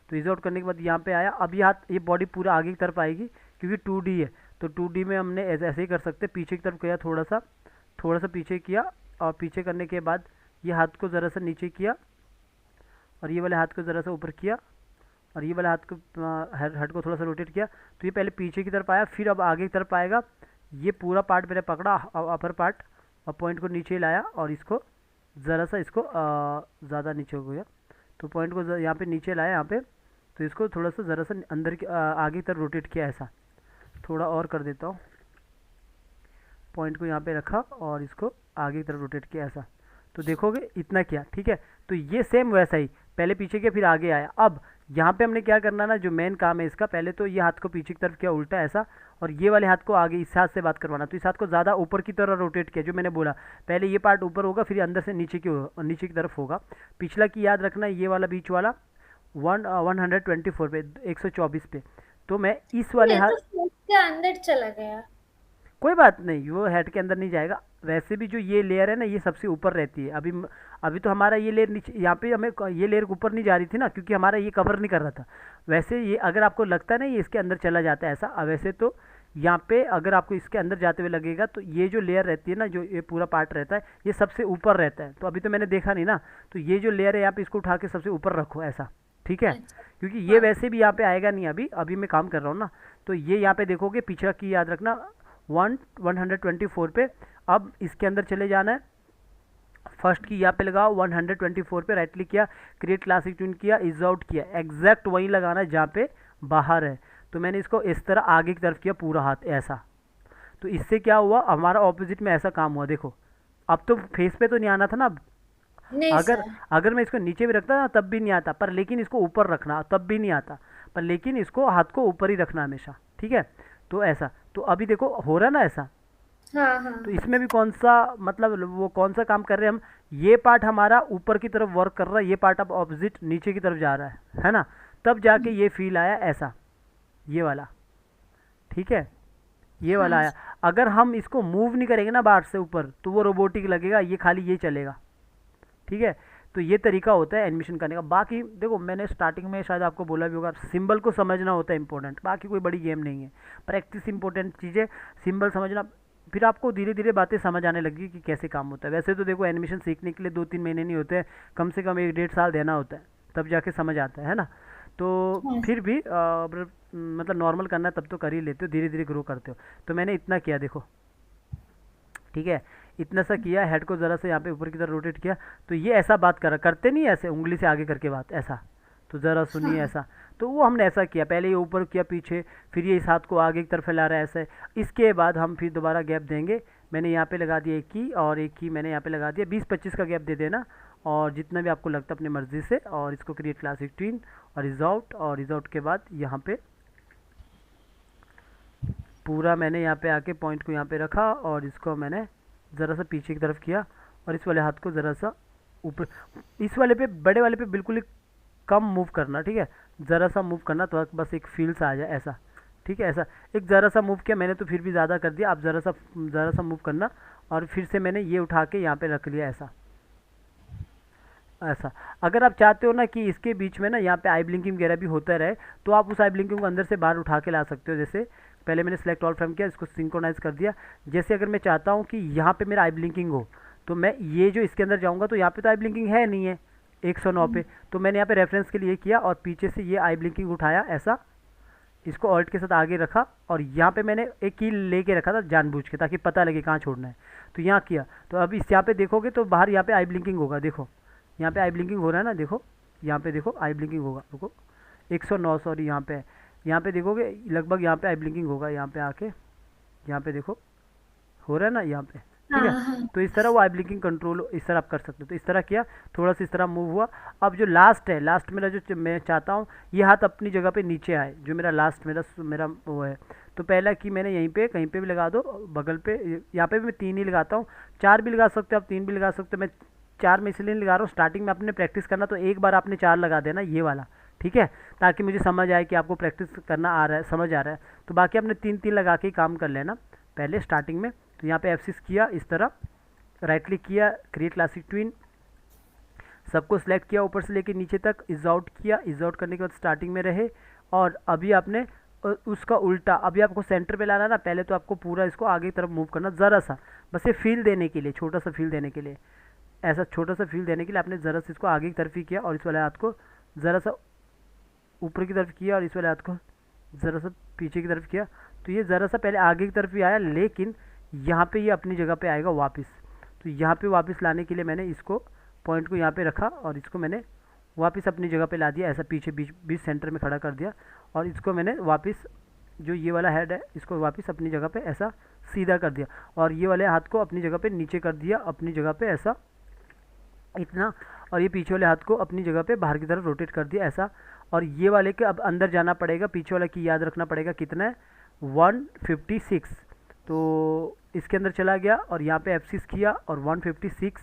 S2: तो इज आउट करने के बाद यहाँ पे आया, अब ये बॉडी पूरा आगे की तरफ आएगी क्योंकि 2D है, तो 2D में हमने ऐसे ही कर सकते, पीछे की तरफ किया, थोड़ा सा पीछे किया, और पीछे करने के बाद ये हाथ को ज़रा सा नीचे किया और ये वाले हाथ को ज़रा सा ऊपर किया और ये वाला हाथ को हेड को थोड़ा सा रोटेट किया। तो ये पहले पीछे की तरफ आया, फिर अब आगे की तरफ आएगा। ये पूरा पार्ट मैंने पकड़ा, अपर पार्ट, और पॉइंट को नीचे लाया और इसको ज़रा सा इसको ज़्यादा नीचे हो गया, तो पॉइंट को यहाँ पे नीचे लाया यहाँ पे, तो इसको थोड़ा सा ज़रा सा अंदर की आगे की तरफ रोटेट किया ऐसा। थोड़ा और कर देता हूँ, पॉइंट को यहाँ पे रखा और इसको आगे की तरफ रोटेट किया ऐसा। तो देखोगे इतना किया, ठीक है। तो ये सेम वैसा ही, पहले पीछे किया फिर आगे आया। अब यहाँ पे हमने क्या करना ना, जो मेन काम है इसका, पहले तो ये हाथ को पीछे की तरफ किया उल्टा ऐसा, और ये वाले हाथ को आगे इस हाथ से बात करवाना। तो इस हाथ को ज़्यादा ऊपर की तरफ रोटेट किया, जो मैंने बोला पहले ये पार्ट ऊपर होगा फिर अंदर से नीचे की तरफ होगा। पिछला की याद रखना, ये वाला बीच वाला 124 पे 124 पे। तो मैं इस वाले
S3: ये
S2: हाथ,
S3: तो फ्रिज के अंदर चला गया।
S2: कोई बात नहीं, वो हेड के अंदर नहीं जाएगा। वैसे भी जो ये लेयर है ना, ये सबसे ऊपर रहती है। अभी तो हमारा ये लेयर नीचे, यहाँ पे हमें ये लेयर ऊपर नहीं जा रही थी ना, क्योंकि हमारा ये कवर नहीं कर रहा था। वैसे ये अगर आपको लगता है ना ये इसके अंदर चला जाता है ऐसा, वैसे तो यहाँ पे अगर आपको इसके अंदर जाते हुए लगेगा तो ये जो लेयर रहती है ना, जो ये पूरा पार्ट रहता है, ये सबसे ऊपर रहता है। तो अभी तो मैंने देखा नहीं ना, तो ये जो लेयर है यहाँ पे इसको उठा के सबसे ऊपर रखो ऐसा, ठीक है।
S3: अच्छा।
S2: क्योंकि ये वैसे भी यहाँ पे आएगा नहीं, अभी मैं काम कर रहा हूँ ना। तो ये यहाँ पे देखोगे, पिछला की याद रखना 124 पे। अब इसके अंदर चले जाना है, फर्स्ट की यहाँ पे लगाओ 124 पे, राइट क्लिक किया, क्रिएट क्लासिक ट्यून किया, इज आउट किया, एग्जैक्ट वहीं लगाना है जहाँ पे बाहर है। तो मैंने इसको इस तरह आगे की तरफ किया पूरा हाथ ऐसा। तो इससे क्या हुआ, हमारा ऑपोजिट में ऐसा काम हुआ। देखो अब तो फेस पे तो नहीं आना था ना।
S3: नहीं
S2: अगर
S3: सर।
S2: अगर मैं इसको नीचे भी रखता ना तब भी नहीं आता, पर लेकिन इसको ऊपर रखना तब भी नहीं आता, पर लेकिन इसको हाथ को ऊपर ही रखना हमेशा, ठीक है। तो ऐसा, तो अभी देखो हो रहा है ना ऐसा।
S3: हाँ हाँ।
S2: तो इसमें भी कौन सा मतलब वो कौन सा काम कर रहे हैं हम, ये पार्ट हमारा ऊपर की तरफ वर्क कर रहा है, ये पार्ट अब ऑपोजिट नीचे की तरफ जा रहा है ना। तब जाके ये फील आया ऐसा, ये वाला, ठीक है, ये वाला
S3: हाँ
S2: आया। अगर हम इसको मूव नहीं करेंगे ना बाहर से ऊपर तो वो रोबोटिक लगेगा, ये खाली ये चलेगा, ठीक है। तो ये तरीका होता है एनिमेशन करने का। बाकी देखो मैंने स्टार्टिंग में शायद आपको बोला भी होगा, सिंबल को समझना होता है इंपॉर्टेंट, बाकी कोई बड़ी गेम नहीं है। प्रैक्टिस इंपॉर्टेंट चीज़ है, सिंबल समझना, फिर आपको धीरे धीरे बातें समझ आने लगी कि कैसे काम होता है। वैसे तो देखो एनिमेशन सीखने के लिए 2-3 महीने नहीं होते हैं, कम से कम 1-1.5 साल देना होता है, तब जाके समझ आता है ना। तो
S3: हाँ।
S2: फिर भी मतलब नॉर्मल करना है तब तो कर ही लेते हो, धीरे धीरे ग्रो करते हो। तो मैंने इतना किया देखो, ठीक है, इतना सा किया, हेड को ज़रा सा यहाँ पे ऊपर की तरफ रोटेट किया। तो ये ऐसा बात करते नहीं ऐसे उंगली से आगे करके बात ऐसा, तो ज़रा सुनिए
S3: हाँ।
S2: ऐसा। तो वो हमने ऐसा किया, पहले ये ऊपर किया पीछे, फिर ये इस हाथ को आगे की तरफ फैला रहा है ऐसे। इसके बाद हम फिर दोबारा गैप देंगे। मैंने यहाँ पे लगा दिया एक की, और एक की मैंने यहाँ पे लगा दिया, 20-25 का गैप दे देना, और जितना भी आपको लगता है अपनी मर्ज़ी से। और इसको क्रिएट क्लासिक ट्विन और इज आउट, और इज आउट के बाद यहाँ पे पूरा मैंने यहाँ पे आके पॉइंट को यहाँ पे रखा, और इसको मैंने ज़रा सा पीछे की तरफ किया, और इस वाले हाथ को ज़रा सा ऊपर, इस वाले पे बड़े वाले पे बिल्कुल ही कम मूव करना, ठीक है, ज़रा सा मूव करना तो बस एक फील सा आ जाए ऐसा, ठीक है। ऐसा एक ज़रा सा मूव किया मैंने, तो फिर भी ज़्यादा कर दिया, आप ज़रा सा मूव करना, और फिर से मैंने ये उठा के यहाँ पे रख लिया ऐसा ऐसा। अगर आप चाहते हो ना कि इसके बीच में ना यहाँ पे आई ब्लिंकिंग वगैरह भी होता रहे, तो आप उस आई ब्लिंकिंग को अंदर से बाहर उठा के ला सकते हो। जैसे पहले मैंने सेलेक्ट ऑल फ्रेम किया, इसको सिंक्रोनाइज कर दिया। जैसे अगर मैं चाहता हूँ कि यहाँ पे मेरा आई ब्लिंकिंग हो, तो मैं ये जो इसके अंदर जाऊँगा तो यहाँ पे तो आई ब्लिंकिंग है नहीं है 109 पे, तो मैंने यहाँ पे रेफरेंस के लिए किया, और पीछे से ये आई ब्लिंकिंग उठाया ऐसा, इसको ऑल्ट के साथ आगे रखा, और यहाँ पे मैंने एक की लेके रखा था जानबूझ के, ताकि पता लगे कहाँ छोड़ना है। तो यहाँ किया, तो अब इस यहाँ पे देखोगे तो बाहर यहाँ पे आई ब्लिंकिंग होगा, देखो यहाँ पे आई ब्लिंकिंग हो रहा है ना, देखो यहाँ पे देखो आई ब्लिंकिंग होगा, रुको 109 सॉरी, यहाँ पे देखोगे लगभग यहाँ पे आई ब्लिंकिंग होगा, यहाँ पे आके यहाँ पे देखो हो रहा है ना यहाँ पे, ठीक है।
S3: हाँ हाँ।
S2: तो इस तरह वो आई ब्लिंकिंग कंट्रोल इस तरह आप कर सकते हो। तो इस तरह किया, थोड़ा सा इस तरह मूव हुआ। अब जो लास्ट है, लास्ट मेरा जो मैं चाहता हूँ ये हाथ अपनी जगह पे नीचे आए, जो मेरा लास्ट मेरा वो है। तो पहला की मैंने यहीं पे कहीं पे भी लगा दो, बगल पे, यहाँ पे भी मैं 3 ही लगाता हूँ, 4 भी लगा सकते हो आप, 3 भी लगा सकते हो। मैं 4 में इसलिए नहीं लगा रहा हूँ, स्टार्टिंग में आपने प्रैक्टिस करना तो एक बार आपने 4 लगा देना ये वाला, ठीक है, ताकि मुझे समझ आए कि आपको प्रैक्टिस करना आ रहा है, समझ आ रहा है। तो बाकी आपने 3-3 लगा के ही काम कर लेना पहले स्टार्टिंग में। तो यहाँ पे F6 किया, इस तरह राइट क्लिक किया, क्रिएट क्लासिक ट्विन, सबको सिलेक्ट किया ऊपर से लेके नीचे तक, इज आउट किया, इज आउट करने के बाद स्टार्टिंग में रहे। और अभी आपने उसका उल्टा, अभी आपको सेंटर पे लाना ना, पहले तो आपको पूरा इसको आगे की तरफ मूव करना ज़रा सा, बस ये फील देने के लिए, छोटा सा फील देने के लिए, ऐसा छोटा सा फील देने के लिए आपने ज़रा सा इसको आगे की तरफ ही किया, और इस वाले हाथ को ज़रा सा ऊपर की तरफ किया, और इस वाले हाथ को ज़रा सा पीछे की तरफ किया। तो ये ज़रा सा पहले आगे की तरफ ही आया, लेकिन यहाँ पे ये अपनी जगह पे आएगा वापस। तो यहाँ पे वापस लाने के लिए मैंने इसको पॉइंट को यहाँ पे रखा, और इसको मैंने वापस अपनी जगह पे ला दिया, ऐसा पीछे बीच सेंटर में खड़ा कर दिया, और इसको मैंने वापस जो ये वाला हेड है इसको वापस अपनी जगह पे ऐसा सीधा कर दिया, और ये वाले हाथ को अपनी जगह पे नीचे कर दिया, अपनी जगह पे ऐसा इतना। और ये पीछे वाले हाथ को अपनी जगह पे बाहर की तरफ रोटेट कर दिया ऐसा। और ये वाले के अब अंदर जाना पड़ेगा, पीछे वाला की याद रखना पड़ेगा कितना है 156। तो इसके अंदर चला गया और यहाँ पे F6 किया और 156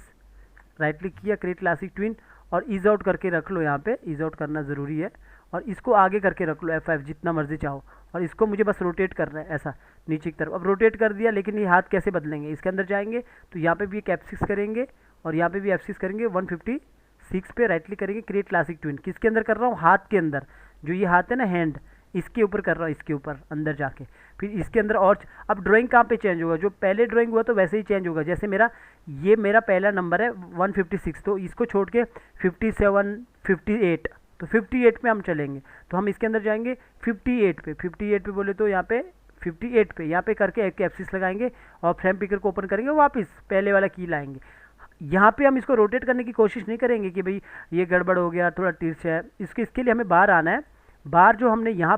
S2: राइट क्लिक किया, क्रिएट क्लासिक ट्विन और ईज आउट करके रख लो। यहाँ पे ईज आउट करना ज़रूरी है और इसको आगे करके रख लो F5 जितना मर्जी चाहो। और इसको मुझे बस रोटेट करना है ऐसा नीचे की तरफ। अब रोटेट कर दिया, लेकिन ये हाथ कैसे बदलेंगे, इसके अंदर जाएंगे तो यहाँ पे भी एक F6 करेंगे और यहाँ पे भी F6 करेंगे, 156 पे राइट क्लिक करेंगे, क्रिएट क्लासिक ट्विन। किसके अंदर कर रहा हूँ, हाथ के अंदर, जो ये हाथ है ना हैंड, इसके ऊपर कर रहा हूँ, इसके ऊपर अंदर जाके। फिर इसके अंदर और अब ड्राइंग कहाँ पे चेंज होगा, जो पहले ड्राइंग हुआ तो वैसे ही चेंज होगा। जैसे मेरा पहला नंबर है 156, तो इसको छोड़ के 57, 58, तो 58 पे हम चलेंगे। तो हम इसके अंदर जाएंगे 58 पे बोले तो यहाँ पे 58 पे यहाँ पे करके एक F6 लगाएंगे और फ्रेम पिकर को ओपन करेंगे, वापस पहले वाला की लाएंगे। यहाँ पे हम इसको रोटेट करने की कोशिश नहीं करेंगे कि भाई ये गड़बड़ हो गया, थोड़ा तिरछा है। इसके लिए हमें बाहर आना है। बाहर जो हमने यहाँ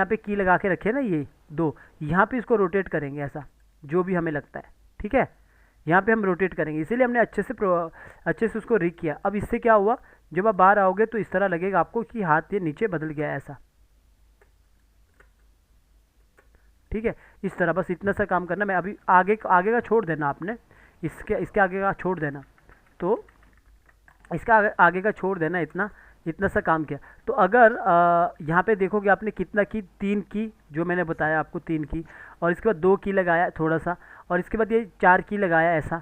S2: पे की लगा के रखे ना ये दो, यहाँ पे इसको रोटेट करेंगे ऐसा, जो भी हमें लगता है, ठीक है। यहाँ पे हम रोटेट करेंगे, इसीलिए हमने अच्छे से उसको रिग किया। अब इससे क्या हुआ, जब आप बाहर आओगे तो इस तरह लगेगा आपको कि हाथ ये नीचे बदल गया है ऐसा, ठीक है। इस तरह बस इतना सा काम करना। मैं अभी आगे का छोड़ देना आपने, इसके आगे का छोड़ देना, तो इसका आगे का छोड़ देना, इतना सा काम किया। तो अगर यहाँ पे देखोगे आपने कितना की, 3 की, जो मैंने बताया आपको 3 की, और इसके बाद 2 की लगाया थोड़ा सा, और इसके बाद ये 4 की लगाया ऐसा,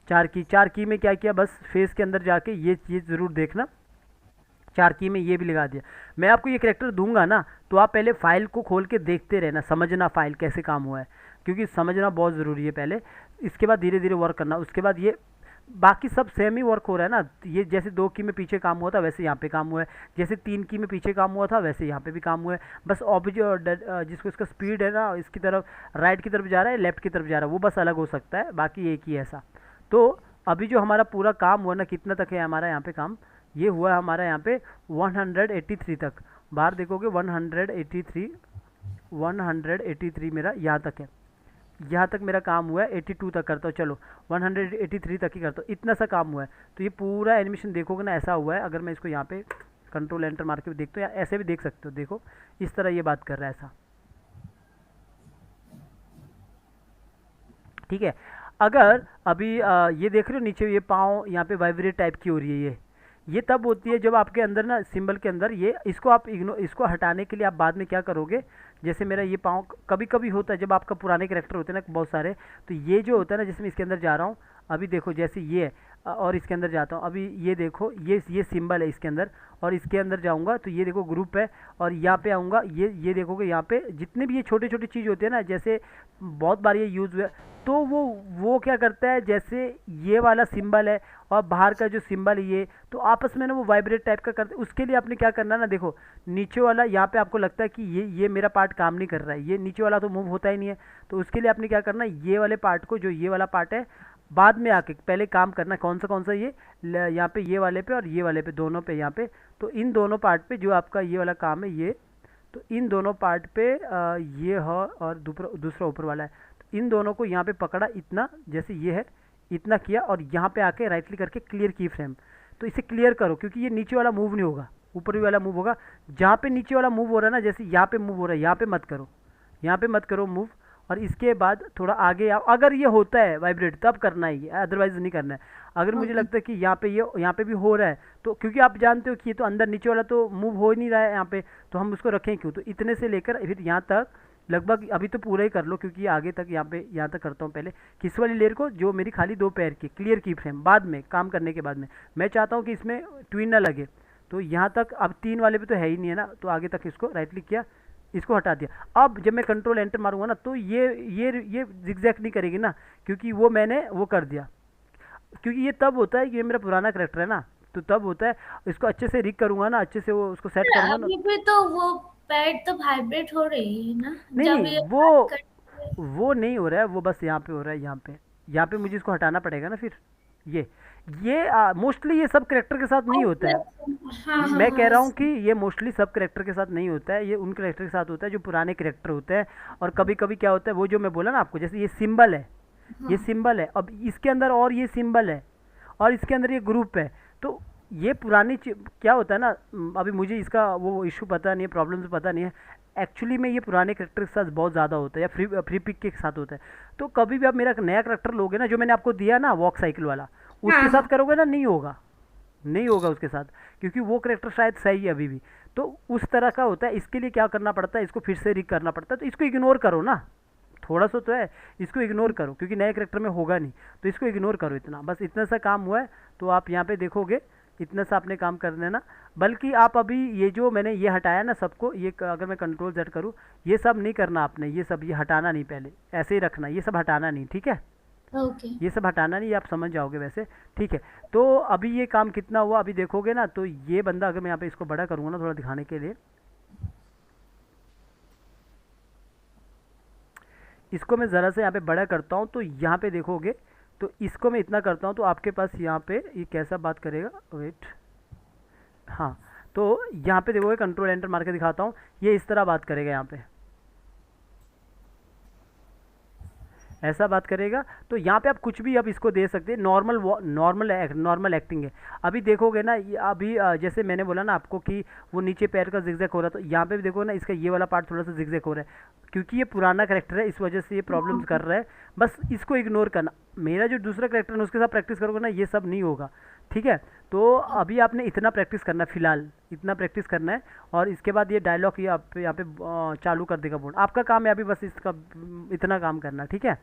S2: 4 की में क्या किया, बस फेस के अंदर जाके ये ज़रूर देखना, 4 की में ये भी लगा दिया। मैं आपको ये कैरेक्टर दूंगा ना, तो आप पहले फाइल को खोल के देखते रहना, समझना फाइल कैसे काम हुआ है, क्योंकि समझना बहुत ज़रूरी है पहले। इसके बाद धीरे धीरे वर्क करना। उसके बाद ये बाकी सब सेम ही वर्क हो रहा है ना। ये जैसे 2 की में पीछे काम हुआ था वैसे यहाँ पे काम हुआ है, जैसे 3 की में पीछे काम हुआ था वैसे यहाँ पे भी काम हुआ है। बस ऑब्जेक्ट जिसको इसका स्पीड है ना, इसकी तरफ राइट की तरफ जा रहा है, लेफ्ट की तरफ जा रहा है, वो बस अलग हो सकता है, बाकी एक ही ऐसा। तो अभी जो हमारा पूरा काम हुआ ना, कितना तक है हमारा यहाँ पे काम, ये हुआ है हमारा यहाँ पे 183 तक। बाहर देखोगे 183 मेरा यहाँ तक है, यहाँ तक मेरा काम हुआ है। 82 तक करता हूँ, चलो 183 तक ही करता हूँ, इतना सा काम हुआ है। तो ये पूरा एनिमेशन देखोगे ना ऐसा हुआ है। अगर मैं इसको यहाँ पे कंट्रोल एंटर मार के देखता हूँ, या ऐसे भी देख सकते हो, देखो इस तरह ये बात कर रहा है ऐसा, ठीक है। अगर अभी ये देख रहे हो नीचे ये पाँव यहाँ पे वाइब्रेट टाइप की हो रही है, ये तब होती है जब आपके अंदर ना सिंबल के अंदर ये इसको हटाने के लिए आप बाद में क्या करोगे, जैसे मेरा ये पाँव कभी कभी होता है जब आपका पुराने कैरेक्टर होते हैं ना बहुत सारे, तो ये जो होता है ना, जैसे मैं इसके अंदर जा रहा हूँ, अभी देखो जैसे ये है, और इसके अंदर जाता हूँ, अभी ये देखो ये सिंबल है इसके अंदर, और इसके अंदर जाऊँगा तो ये देखो ग्रुप है, और यहाँ पे आऊँगा, ये देखोगे यहाँ पे जितने भी ये छोटे छोटे चीज़ होते हैं ना, जैसे बहुत बार ये यूज़ हुआ, तो वो क्या करता है, जैसे ये वाला सिंबल है और बाहर का जो सिंबल है ये, तो आपस में ना वो वाइब्रेट टाइप का करते हैं। उसके लिए आपने क्या करना ना, देखो नीचे वाला यहाँ पे आपको लगता है कि ये मेरा पार्ट काम नहीं कर रहा है, ये नीचे वाला तो मूव होता ही नहीं है, तो उसके लिए आपने क्या करना, ये वाले पार्ट को, जो ये वाला पार्ट है, बाद में आके पहले काम करना। कौन सा ये यहाँ पे, ये वाले पे और ये वाले पे, दोनों पे यहाँ पे, तो इन दोनों पार्ट पे जो आपका ये वाला काम है ये, तो इन दोनों पार्ट पे ये है और दूसरा ऊपर वाला है, तो इन दोनों को यहाँ पे पकड़ा, इतना जैसे ये है इतना किया, और यहाँ पे आके राइट क्लिक करके क्लियर की फ्रेम, तो इसे क्लियर करो, क्योंकि ये नीचे वाला मूव नहीं होगा, ऊपर वाला मूव होगा। जहाँ पे नीचे वाला मूव हो रहा है ना, जैसे यहाँ पे मूव हो रहा है, यहाँ पे मत करो मूव। और इसके बाद थोड़ा आगे आओ, अगर ये होता है वाइब्रेट तब करना ही है, अदरवाइज नहीं करना है। अगर मुझे लगता है कि यहाँ पे भी हो रहा है, तो क्योंकि आप जानते हो कि ये तो अंदर नीचे वाला तो मूव हो ही नहीं रहा है यहाँ पे, तो हम उसको रखें क्यों। तो इतने से लेकर फिर यहाँ तक लगभग अभी तो पूरा ही कर लो, क्योंकि आगे तक यहाँ तक करता हूँ। पहले किस वाली लेयर को, जो मेरी खाली 2 पैर की क्लियर की फ्रेम, बाद में काम करने के बाद में मैं चाहता हूँ कि इसमें ट्विन ना लगे, तो यहाँ तक अब 3 वाले पे तो है ही नहीं है ना, तो आगे तक इसको राइट क्लिक किया, इसको हटा दिया। अब जब मैं कंट्रोल एंटर मारूंगा ना, तो ये जिगजैग नहीं करेगी ना, क्योंकि वो मैंने वो कर दिया, क्योंकि ये तब होता है कि ये मेरा पुराना करेक्टर है ना, तो तब होता है। इसको अच्छे से रिग करूंगा ना, अच्छे से वो उसको सेट करूंगा ना,
S3: अभी भी तो वो पैड तो वाइब्रेट हो रही है ना, जब
S2: नहीं
S3: ये
S2: वो नहीं हो रहा है, वो बस यहाँ पे हो रहा है, यहाँ पे मुझे इसको हटाना पड़ेगा ना फिर। ये मोस्टली ये सब करेक्टर के साथ नहीं होता है।
S3: हाँ हाँ
S2: मैं कह रहा
S3: हाँ
S2: हूँ कि ये मोस्टली सब करेक्टर के साथ नहीं होता है, ये उन करेक्टर के साथ होता है जो पुराने करेक्टर होते हैं। और कभी कभी क्या होता है, वो जो मैं बोला ना आपको, जैसे ये सिंबल है, ये सिंबल है, अब इसके अंदर और ये सिंबल है, और इसके अंदर ये ग्रुप है, तो ये पुरानी क्या होता है ना, अभी मुझे इसका वो इशू पता नहीं है, प्रॉब्लम्स पता नहीं है। एक्चुअली में ये पुराने करेक्टर के साथ बहुत ज़्यादा होता है, या फ्री पिक के साथ होता है। तो कभी भी आप मेरा नया करेक्टर लोगे ना, जो मैंने आपको दिया ना वॉक साइकिल वाला, उसके
S3: हाँ
S2: साथ
S3: हाँ।
S2: करोगे ना, नहीं होगा, नहीं होगा उसके साथ, क्योंकि वो करेक्टर शायद सही है अभी भी। तो उस तरह का होता है। इसके लिए क्या करना पड़ता है, इसको फिर से रिक करना पड़ता है। तो इसको इग्नोर करो ना, थोड़ा सा तो है, इसको इग्नोर करो, क्योंकि नए करेक्टर में होगा नहीं। तो इसको इग्नोर करो, इतना बस, इतना सा काम हुआ है। तो आप यहाँ पे देखोगे इतना सा आपने काम कर लेना। बल्कि आप अभी ये जो मैंने ये हटाया ना सबको, ये अगर मैं कंट्रोल जेड करूँ, ये सब नहीं करना आपने, ये सब ये हटाना नहीं, पहले ऐसे ही रखना, ये सब हटाना नहीं, ठीक है।
S3: ओके।
S2: ये सब हटाना नहीं, आप समझ जाओगे वैसे, ठीक है। तो अभी ये काम कितना हुआ अभी देखोगे ना, तो ये बंदा अगर मैं यहाँ पे इसको बड़ा करूँगा ना थोड़ा दिखाने के लिए, इसको मैं ज़रा से यहाँ पे बड़ा करता हूँ, तो यहाँ पे देखोगे, तो इसको मैं इतना करता हूँ, तो आपके पास यहाँ पे ये कैसा बात करेगा, वेट, हाँ। तो यहाँ पे देखोगे, कंट्रोल एंटर मार के दिखाता हूँ, ये इस तरह बात करेगा, यहाँ पे ऐसा बात करेगा। तो यहाँ पे आप कुछ भी अब इसको दे सकते हैं, नॉर्मल एक्टिंग है। अभी देखोगे ना, ये अभी जैसे मैंने बोला ना आपको कि वो नीचे पैर का जिगजैग हो रहा, तो यहाँ पे भी देखो ना, इसका ये वाला पार्ट थोड़ा सा जिगजैग हो रहा है, क्योंकि ये पुराना करेक्टर है, इस वजह से ये प्रॉब्लम्स कर रहा है। बस इसको इग्नोर करना। मेरा जो दूसरा करेक्टर है उसके साथ प्रैक्टिस करोगे ना, ये सब नहीं होगा, ठीक है। तो अभी आपने इतना प्रैक्टिस करना है, फिलहाल इतना प्रैक्टिस करना है। और इसके बाद ये डायलॉग ये आप यहाँ पे चालू कर देगा बोर्ड, आपका काम है अभी बस इसका इतना काम करना, ठीक है।